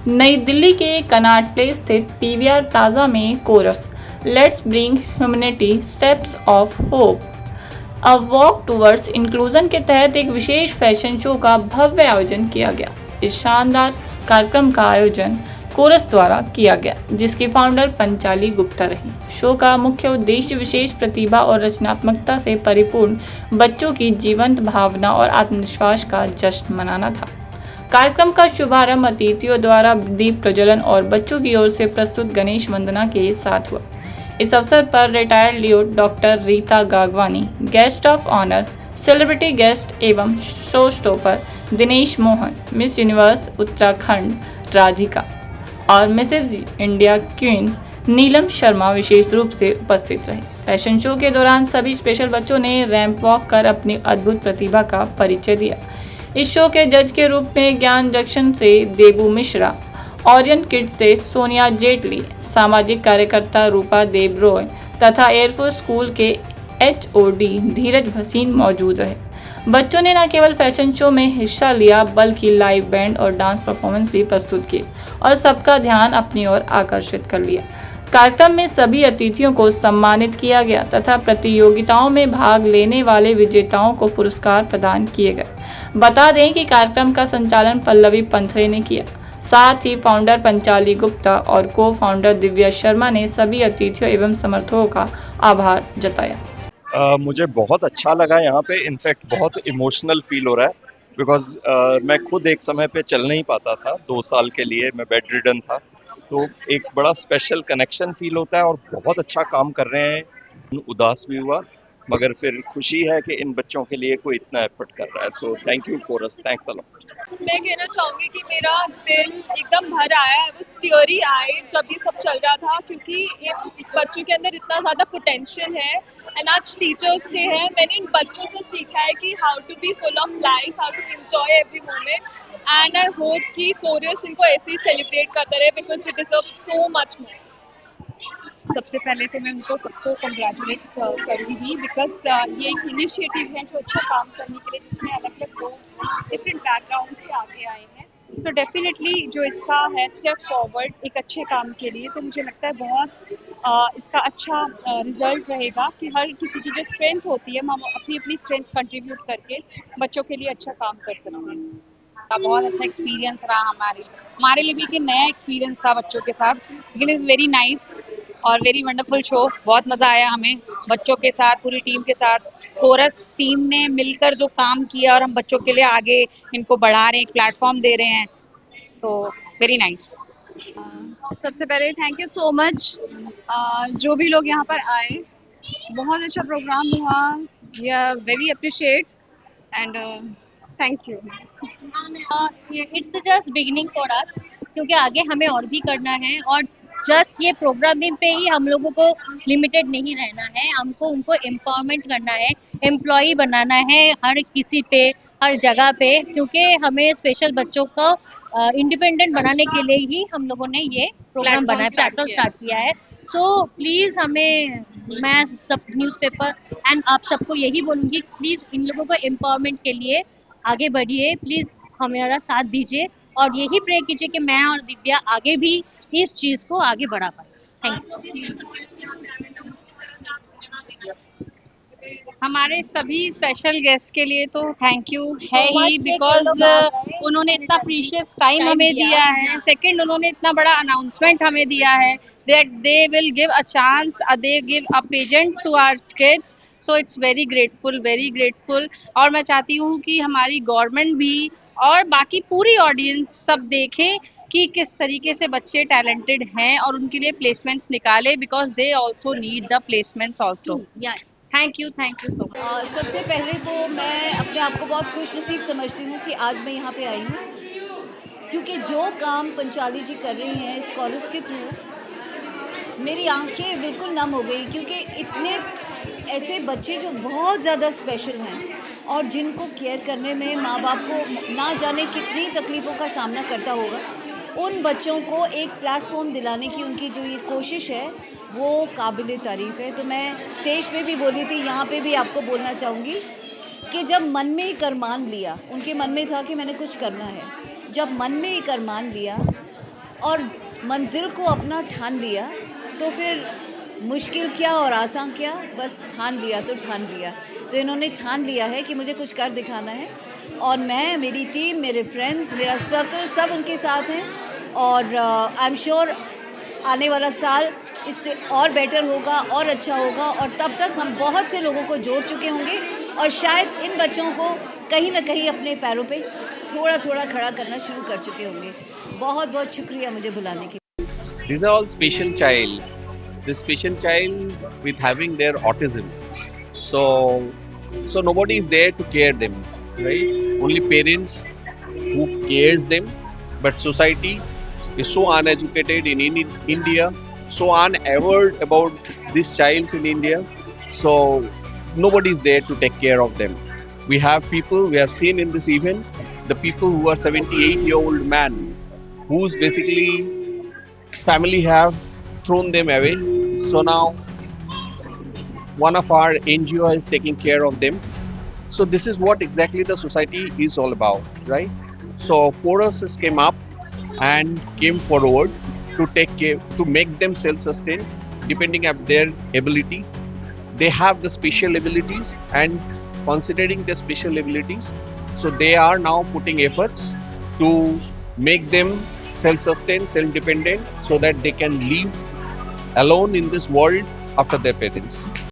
नई दिल्ली के Connaught Place स्थित पीवीआर प्लाजा में Chorus let's bring humanity steps of hope a walk towards inclusion के तहत एक विशेष फैशन शो का भव्य आयोजन किया गया। इस शानदार कार्यक्रम का आयोजन कोरस द्वारा किया गया, जिसकी फाउंडर पंचाली गुप्ता रही। शो का मुख्य उद्देश्य विशेष प्रतिभा और रचनात्मकता से परिपूर्ण बच्चों की जीवंत भावना और आत्मविश्वास का जश्न मनाना था। कार्यक्रम का शुभारंभ अतिथियों द्वारा दीप प्रज्वलन और बच्चों की ओर से प्रस्तुत गणेश वंदना के साथ हुआ। इस अवसर पर रिटायर्ड लियो doctor Rita Gagwani, guest of honour, celebrity guest एवं show stopper Dinesh Mohan, miss universe Uttarakhand Radhika और mrs India queen Neelam Sharma विशेष रूप से उपस्थित रहे। फैशन शो के दौरान सभी स्पेशल बच्चों ने रैंप वॉक कर अपनी अद्भुत प्रतिभा का परिचय दिया। इस शो के जज के रूप में ज्ञान जंक्शन से देबू मिश्रा, ऑरियन किड्स से सोनिया जेटली, सामाजिक कार्यकर्ता रूपा देव रॉय तथा एयरफोर्स स्कूल के एचओडी धीरज भसीन मौजूद रहे। बच्चों ने न केवल फैशन शो में हिस्सा लिया बल्कि लाइव बैंड और डांस परफॉर्मेंस भी प्रस्तुत किए और सबका ध्यान अपनी ओर आकर्षित कर लिया। कार्यक्रम में सभी अतिथियों को सम्मानित किया गया तथा प्रतियोगिताओं में भाग लेने वाले विजेताओं को पुरस्कार प्रदान किए गए। बता दें कि कार्यक्रम का संचालन पल्लवी पंथरे ने किया। साथ ही फाउंडर पंचाली गुप्ता और को फाउंडर दिव्या शर्मा ने सभी अतिथियों एवं समर्थकों का आभार जताया। मुझे बहुत अच्छा लगा यहाँ पे। इनफैक्ट बहुत इमोशनल फील हो रहा है बिकॉज मैं खुद एक समय पे चल नहीं पाता था। 2 साल के लिए मैं बेड रिडन था, तो एक बड़ा स्पेशल कनेक्शन फील होता है और बहुत अच्छा काम कर रहे हैं। उदास भी हुआ मगर फिर खुशी है कि इन बच्चों के लिए कोई इतना एफर्ट कर रहा है। So thank you Chorus, thanks a lot. मैं कहना चाहूँगी कि मेरा दिल एकदम भर आया है, वो टीयरी आए जब ये सब चल रहा था, क्योंकि बच्चों के अंदर इतना ज़्यादा पोटेंशियल है। एंड आज टीचर्स डे है। मैंने इन बच्चों से सीखा है कि how to be full of life, how to enjoy every moment. And I hope कि कोरियस इनको ऐसे ही सेलिब्रेट करता रहे because they deserve so much more. सबसे पहले तो मैं उनको सबको कंग्रेचुलेट करूँगी बिकॉज ये एक इनिशिएटिव है जो अच्छा काम करने के लिए, जिसमें अलग अलग लोग डिफरेंट बैकग्राउंड से आगे आए हैं। सो डेफिनेटली जो इसका है स्टेप फॉरवर्ड एक अच्छे काम के लिए, तो मुझे लगता है बहुत इसका अच्छा रिजल्ट रहेगा कि हर किसी की जो स्ट्रेंथ होती है हम अपनी अपनी स्ट्रेंथ कंट्रीब्यूट करके बच्चों के लिए अच्छा काम कर सकते हैं। का बहुत अच्छा एक्सपीरियंस रहा हमारे लिए भी एक नया एक्सपीरियंस था बच्चों के साथ, लेकिन इज़ वेरी नाइस और वेरी वंडरफुल शो। बहुत मज़ा आया हमें बच्चों के साथ, पूरी टीम के साथ। कोरस टीम ने मिलकर जो काम किया और हम बच्चों के लिए आगे इनको बढ़ा रहे हैं, एक प्लेटफॉर्म दे रहे हैं, तो वेरी नाइस। सबसे पहले थैंक यू सो मच जो भी लोग यहाँ पर आए। बहुत अच्छा प्रोग्राम हुआ, we are very appreciate and thank you. It's just beginning for us, क्योंकि आगे हमें और भी करना है और जस्ट ये प्रोग्रामिंग पे ही हम लोगों को लिमिटेड नहीं रहना है। हमको उनको एम्पावरमेंट करना है, एम्प्लॉय बनाना है हर किसी पे, हर जगह पे, क्योंकि हमें स्पेशल बच्चों को इंडिपेंडेंट बनाने के लिए ही हम लोगों ने ये प्रोग्राम बनाया, प्लेटफॉर्म स्टार्ट किया है। सो प्लीज़ मैं सब न्यूज़पेपर एंड आप सबको यही बोलूँगी, प्लीज़ इन लोगों को एम्पावरमेंट के लिए आगे बढ़िए, प्लीज़ हमारा साथ दीजिए और यही प्रे कीजिए कि मैं और दिव्या आगे भी इस चीज़ को आगे बढ़ा पाए। Thank you. हमारे सभी स्पेशल गेस्ट के लिए तो थैंक यू है ही, बिकॉज उन्होंने इतना प्रीशियस टाइम हमें दिया है। सेकंड, उन्होंने इतना बड़ा अनाउंसमेंट हमें दिया है that they will give a chance, they give a pageant to our kids. So it's very grateful, very grateful. और मैं चाहती हूँ कि हमारी गवर्नमेंट भी और बाकी पूरी ऑडियंस सब देखें कि किस तरीके से बच्चे टैलेंटेड हैं और उनके लिए प्लेसमेंट्स निकाले, because they also need the placements also. Thank you so much. सबसे पहले तो मैं अपने आप को बहुत खुश नसीब समझती हूँ कि आज मैं यहाँ पे आई हूँ, क्योंकि जो काम पंचाली जी कर रही हैं इस कॉलेज के थ्रू मेरी आंखें बिल्कुल नम हो गई, क्योंकि इतने ऐसे बच्चे जो बहुत ज़्यादा स्पेशल हैं और जिनको केयर करने में माँ बाप को ना जाने कितनी तकलीफ़ों का सामना करता होगा, उन बच्चों को एक प्लेटफॉर्म दिलाने की उनकी जो ये कोशिश है वो काबिल तारीफ़ है। तो मैं स्टेज पे भी बोली थी, यहाँ पे भी आपको बोलना चाहूँगी कि जब मन में एक अरमान लिया, उनके मन में था कि मैंने कुछ करना है, जब मन में एक अरमान लिया और मंजिल को अपना ठान लिया, तो फिर मुश्किल क्या और आसान क्या, बस ठान लिया तो ठान लिया। तो इन्होंने ठान लिया है कि मुझे कुछ कर दिखाना है, और मैं, मेरी टीम, मेरे फ्रेंड्स, मेरा सर्कल सब उनके साथ हैं, और आई एम श्योर आने वाला साल इससे और बेटर होगा और अच्छा होगा, और तब तक हम बहुत से लोगों को जोड़ चुके होंगे, और शायद इन बच्चों को कहीं ना कहीं अपने पैरों पे थोड़ा थोड़ा खड़ा करना शुरू कर चुके होंगे। बहुत बहुत शुक्रिया मुझे बुलाने के लिए। These are all special child. The special child with having their autism. So nobody is there to care them, right? Only parents who cares them. But society is so uneducated in India, so unawared about these childs in India. So nobody is there to take care of them. We have people, we have seen in this event, the people who are 78-year-old man, who's basically family have thrown them away. So now one of our NGO is taking care of them. So this is what exactly the society is all about, right? So Porus came up and came forward to take care, to make them self-sustained depending on their ability. They have the special abilities, and considering their special abilities, so they are now putting efforts to make them self-sustained, self-dependent, so that they can live alone in this world after their parents.